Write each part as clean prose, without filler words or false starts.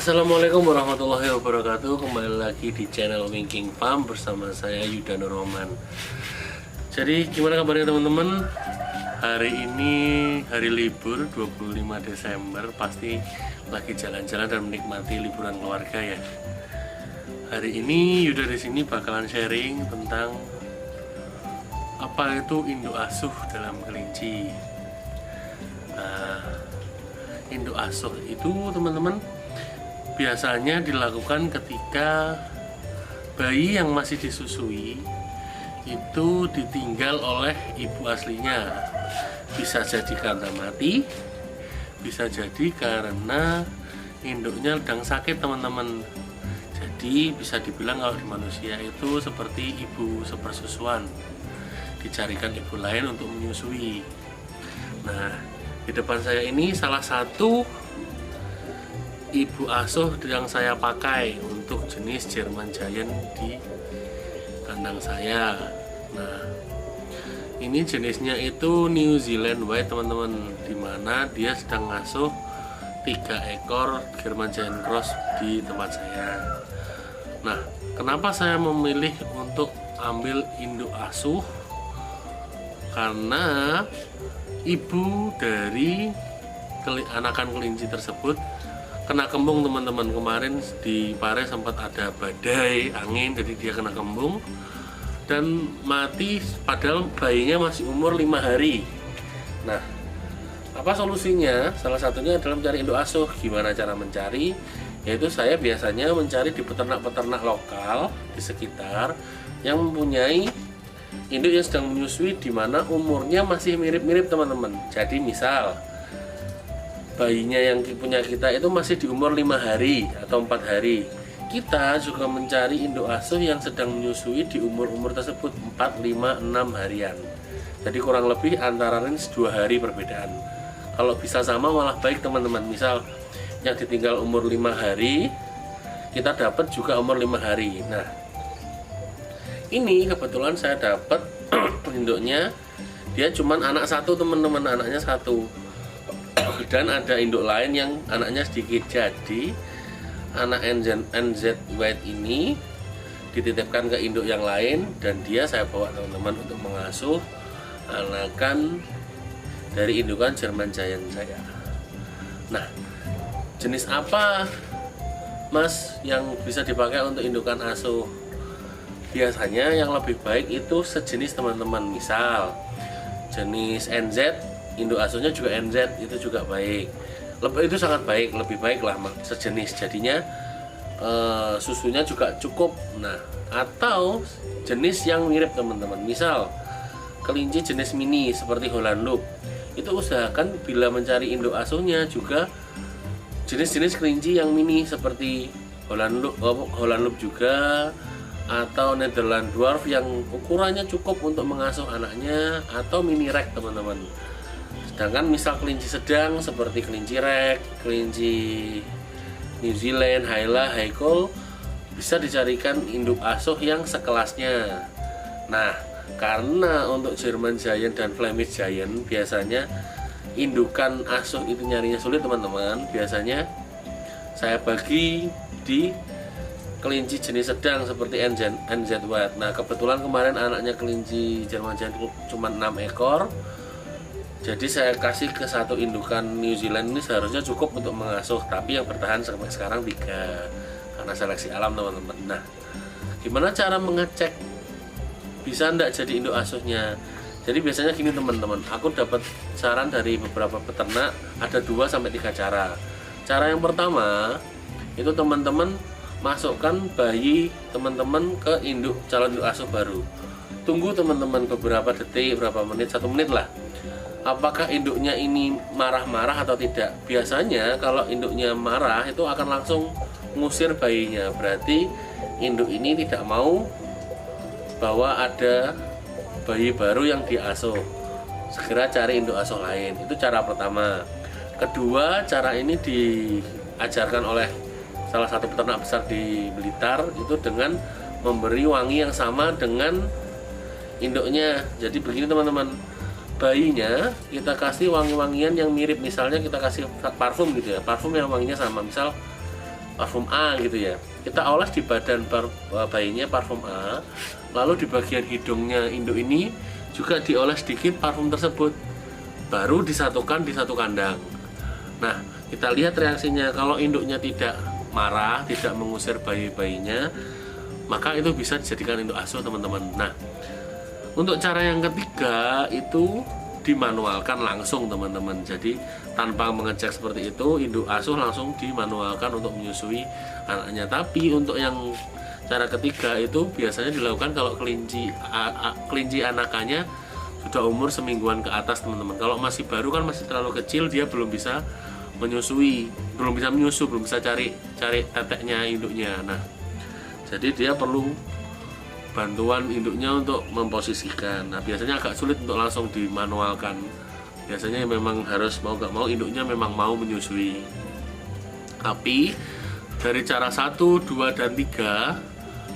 Assalamualaikum warahmatullahi wabarakatuh. Kembali lagi di channel Winking Farm bersama saya Yuda Nurrohman. Jadi gimana kabarnya teman-teman? Hari ini hari libur 25 Desember, pasti lagi jalan-jalan dan menikmati liburan keluarga ya. Hari ini Yuda di sini bakalan sharing tentang apa itu induk asuh dalam kelinci. Induk asuh itu teman-teman biasanya dilakukan ketika bayi yang masih disusui itu ditinggal oleh ibu aslinya. Bisa jadi karena mati, bisa jadi karena induknya sedang sakit teman-teman. Jadi bisa dibilang kalau di manusia itu seperti ibu sepersusuan, dicarikan ibu lain untuk menyusui. Nah, di depan saya ini salah satu ibu asuh yang saya pakai untuk jenis German Giant di kandang saya. Nah, ini jenisnya itu New Zealand White teman-teman, dimana dia sedang ngasuh 3 ekor German Giant Cross di tempat saya. Nah, kenapa saya memilih untuk ambil induk asuh? Karena ibu dari anakan kelinci tersebut kena kembung teman-teman. Kemarin di Pare sempat ada badai angin, jadi dia kena kembung dan mati padahal bayinya masih umur 5 hari. Nah, apa solusinya? Salah satunya adalah mencari induk asuh. Gimana cara mencari? Yaitu saya biasanya mencari di peternak-peternak lokal di sekitar yang mempunyai induk yang sedang menyusui, di mana umurnya masih mirip-mirip teman-teman. Jadi misal bayinya yang punya kita itu masih di umur 5 hari atau 4 hari, kita juga mencari induk asuh yang sedang menyusui di umur-umur tersebut 4, 5, 6 harian. Jadi kurang lebih antara range 2 hari perbedaan. Kalau bisa sama malah baik teman-teman. Misal yang ditinggal umur 5 hari, kita dapat juga umur 5 hari. Nah, ini kebetulan saya dapat induknya, dia cuman anak satu teman-teman, anaknya satu. Dan ada induk lain yang anaknya sedikit. Jadi anak NZ White ini dititipkan ke induk yang lain, dan dia saya bawa teman-teman untuk mengasuh anakan dari indukan German Giant saya. Nah, jenis apa mas yang bisa dipakai untuk indukan asuh? Biasanya yang lebih baik itu sejenis teman-teman. Misal jenis NZ, induk asuhnya juga NZ, itu juga baik. Itu sangat baik, lebih baik lah sejenis. Jadinya susunya juga cukup. Nah, atau jenis yang mirip teman-teman. Misal kelinci jenis mini seperti Holland Loop, itu usahakan bila mencari induk asuhnya juga jenis-jenis kelinci yang mini seperti Holland Loop juga, atau Netherland Dwarf yang ukurannya cukup untuk mengasuh anaknya, atau mini rek teman-teman. Sedangkan misal kelinci sedang seperti kelinci rek, kelinci New Zealand, Hyla, Haikol, bisa dicarikan induk asuh yang sekelasnya. Nah, karena untuk German Giant dan Flemish Giant biasanya indukan asuh itu nyarinya sulit teman-teman. Biasanya saya bagi di kelinci jenis sedang seperti NZ White. Nah, kebetulan kemarin anaknya kelinci German Giant cuma 6 ekor. Jadi saya kasih ke satu indukan New Zealand ini seharusnya cukup untuk mengasuh, tapi yang bertahan sampai sekarang 3 karena seleksi alam teman-teman. Nah, gimana cara mengecek bisa enggak jadi induk asuhnya? Jadi biasanya gini teman-teman, aku dapat saran dari beberapa peternak ada 2 sampai 3 cara. Cara yang pertama itu teman-teman masukkan bayi teman-teman ke calon induk asuh baru. Tunggu teman-teman beberapa detik, berapa menit, 1 menit lah. Apakah induknya ini marah-marah atau tidak? Biasanya kalau induknya marah itu akan langsung ngusir bayinya. Berarti induk ini tidak mau bahwa ada bayi baru yang diasuh. Segera cari induk asuh lain. Itu cara pertama. Kedua, cara ini diajarkan oleh salah satu peternak besar di Blitar, itu dengan memberi wangi yang sama dengan induknya. Jadi begini teman-teman, bayinya kita kasih wangi-wangian yang mirip. Misalnya kita kasih parfum gitu ya, parfum yang wanginya sama. Misal parfum A gitu ya. Kita oles di badan bayinya parfum A, lalu di bagian hidungnya induk ini juga dioles sedikit parfum tersebut, baru disatukan di satu kandang. Nah, kita lihat reaksinya. Kalau induknya tidak marah, tidak mengusir bayinya, maka itu bisa dijadikan induk asuh teman-teman. Nah, untuk cara yang ketiga itu dimanualkan langsung teman-teman. Jadi tanpa mengecek seperti itu, induk asuh langsung dimanualkan untuk menyusui anaknya. Tapi untuk yang cara ketiga itu biasanya dilakukan kalau kelinci anakannya sudah umur semingguan ke atas teman-teman. Kalau masih baru kan masih terlalu kecil, dia belum bisa menyusui, belum bisa menyusu, belum bisa cari teteknya induknya. Nah, jadi dia perlu bantuan induknya untuk memposisikan. Nah, biasanya agak sulit untuk langsung dimanualkan. Biasanya memang harus mau gak mau induknya memang mau menyusui. Tapi dari cara 1, 2, dan 3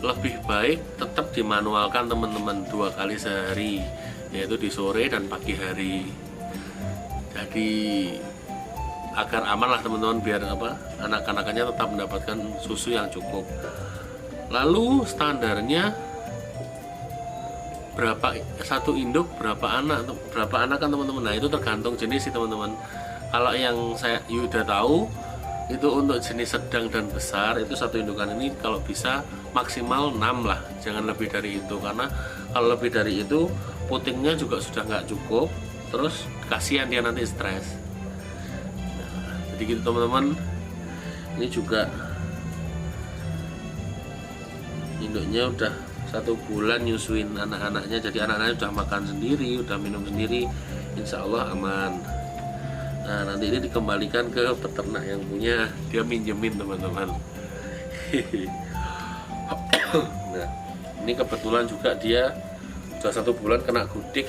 lebih baik tetap dimanualkan teman-teman 2 kali sehari, yaitu di sore dan pagi hari. Jadi agar aman lah teman-teman, biar anak-anakannya tetap mendapatkan susu yang cukup. Lalu standarnya berapa satu induk, berapa anak kan teman-teman. Nah, itu tergantung jenis sih teman-teman. Kalau yang saya udah tahu itu untuk jenis sedang dan besar, itu satu indukan ini kalau bisa maksimal 6 lah, jangan lebih dari itu, karena kalau lebih dari itu putingnya juga sudah nggak cukup, terus kasihan dia nanti stres. Nah, jadi gitu teman-teman. Ini juga induknya udah 1 bulan nyusuin anak-anaknya, jadi anak-anaknya udah makan sendiri, udah minum sendiri, insya Allah aman. Nah, nanti ini dikembalikan ke peternak yang punya, dia minjemin teman-teman. Nah, ini kebetulan juga dia sudah 1 bulan kena gudik.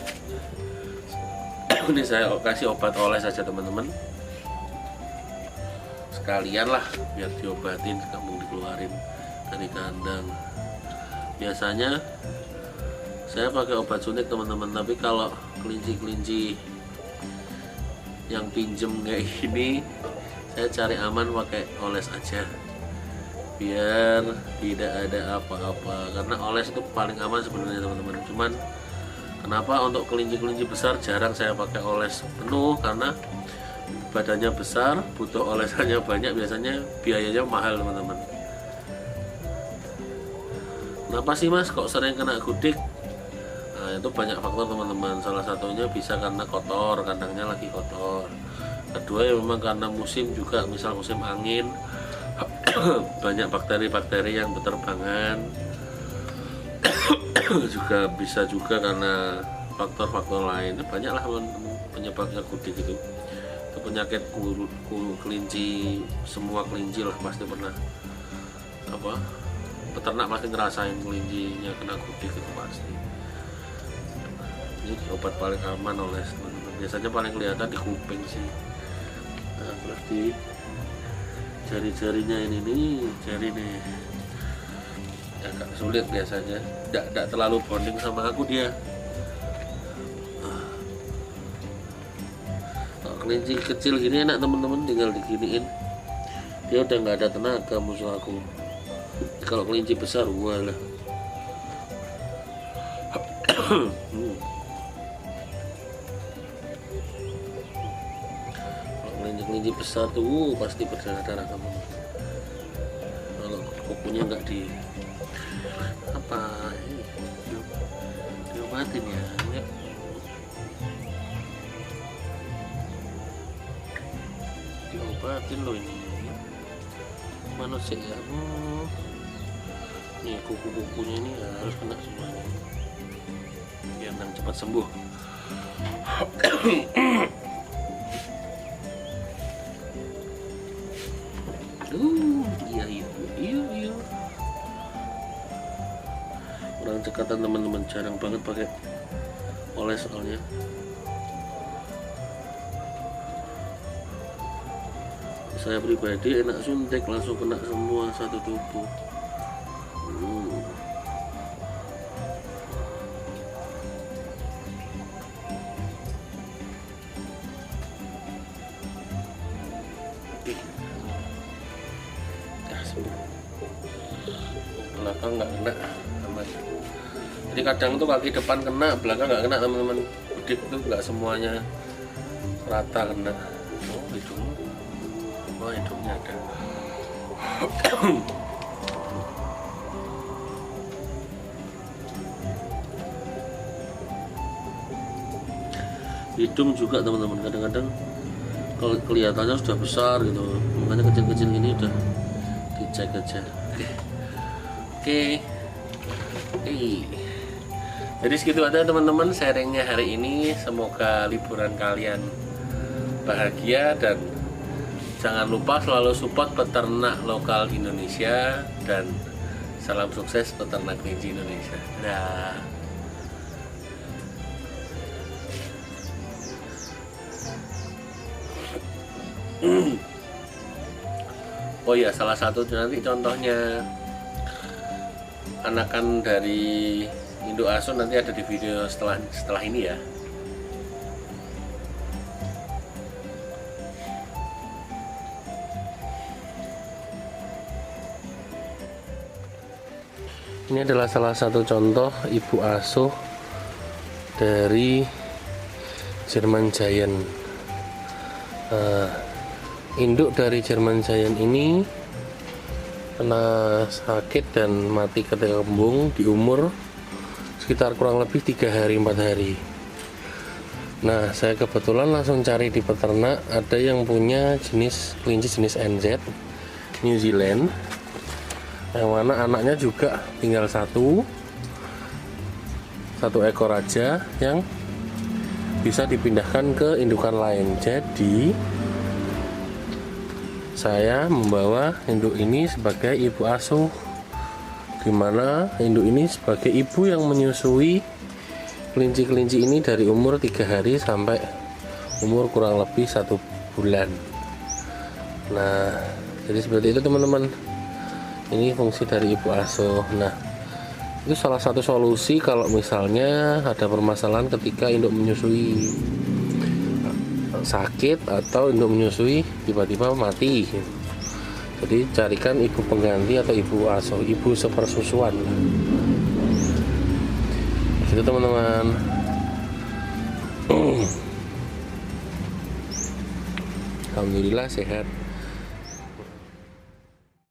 Ini saya kasih obat oles saja teman-teman, sekalian lah biar diobatin, kamu dikeluarin dari kandang. Biasanya saya pakai obat suntik teman-teman, tapi kalau kelinci-kelinci yang pinjem kayak gini, saya cari aman pakai oles aja biar tidak ada apa-apa, karena oles itu paling aman sebenarnya teman-teman. Cuman kenapa untuk kelinci-kelinci besar jarang saya pakai oles penuh, karena badannya besar, butuh olesannya banyak, biasanya biayanya mahal teman-teman. Kenapa sih mas kok sering kena gudik? Nah, itu banyak faktor teman-teman. Salah satunya bisa karena kotor, kandangnya lagi kotor. Kedua ya memang karena musim juga, misal musim angin banyak bakteri-bakteri yang berterbangan. Juga bisa juga karena faktor-faktor lain, banyaklah penyebabnya gudik itu penyakit kelinci. Semua kelinci lah pasti pernah, peternak pasti ngerasain kelincinya kena gudik itu pasti. Ini obat paling aman oles teman-teman. Biasanya paling kelihatan di kuping sih. Nah, terus di jari-jarinya ini nih, jari nih agak sulit biasanya, tidak terlalu bonding sama aku dia. Kalau kelinci kecil gini enak teman-teman, tinggal diginiin dia udah nggak ada tenaga musuh aku. Kalau kelinci besar walah. Kalau kelinci besar tuh pasti berdarah-darah kamu. Kalau kukunya nggak diobatin ya, enggak. Diobatin loh ini. Mana sih ya? Nih kuku-kukunya ini harus kena semuanya biar cepat sembuh. Iya. Kurang cekatan teman-teman, jarang banget pakai oles soalnya. Saya pribadi enak suntik, langsung kena semua satu tubuh. nggak kena aman. Jadi kadang tuh kaki depan kena, belakang nggak kena teman-teman. Bedik tuh nggak semuanya rata kena. Oh hidungnya ada. Hidung juga teman-teman, kadang-kadang kalau kelihatannya sudah besar gitu, makanya kecil-kecil ini udah dicek aja. Oke. Jadi segitu aja teman-teman sharingnya hari ini. Semoga liburan kalian bahagia dan jangan lupa selalu support peternak lokal Indonesia dan salam sukses peternak kelinci Indonesia. Dah. Oh ya, salah satu nanti contohnya anakan dari induk asuh nanti ada di video setelah ini ya. Ini adalah salah satu contoh ibu asuh dari German Giant. Induk dari German Giant ini kena sakit dan mati ketika kembung di umur sekitar kurang lebih 3 hari 4 hari. Nah, saya kebetulan langsung cari di peternak, ada yang punya kelinci jenis NZ New Zealand, yang mana anaknya juga tinggal satu ekor aja yang bisa dipindahkan ke indukan lain. Jadi saya membawa induk ini sebagai ibu asuh, dimana induk ini sebagai ibu yang menyusui kelinci-kelinci ini dari umur 3 hari sampai umur kurang lebih 1 bulan. Nah, jadi seperti itu teman-teman. Ini fungsi dari ibu asuh. Nah, itu salah satu solusi kalau misalnya ada permasalahan ketika induk menyusui sakit atau induk menyusui tiba-tiba mati. Jadi carikan ibu pengganti atau ibu asuh, ibu sepersusuan. Itu teman-teman. Alhamdulillah sehat.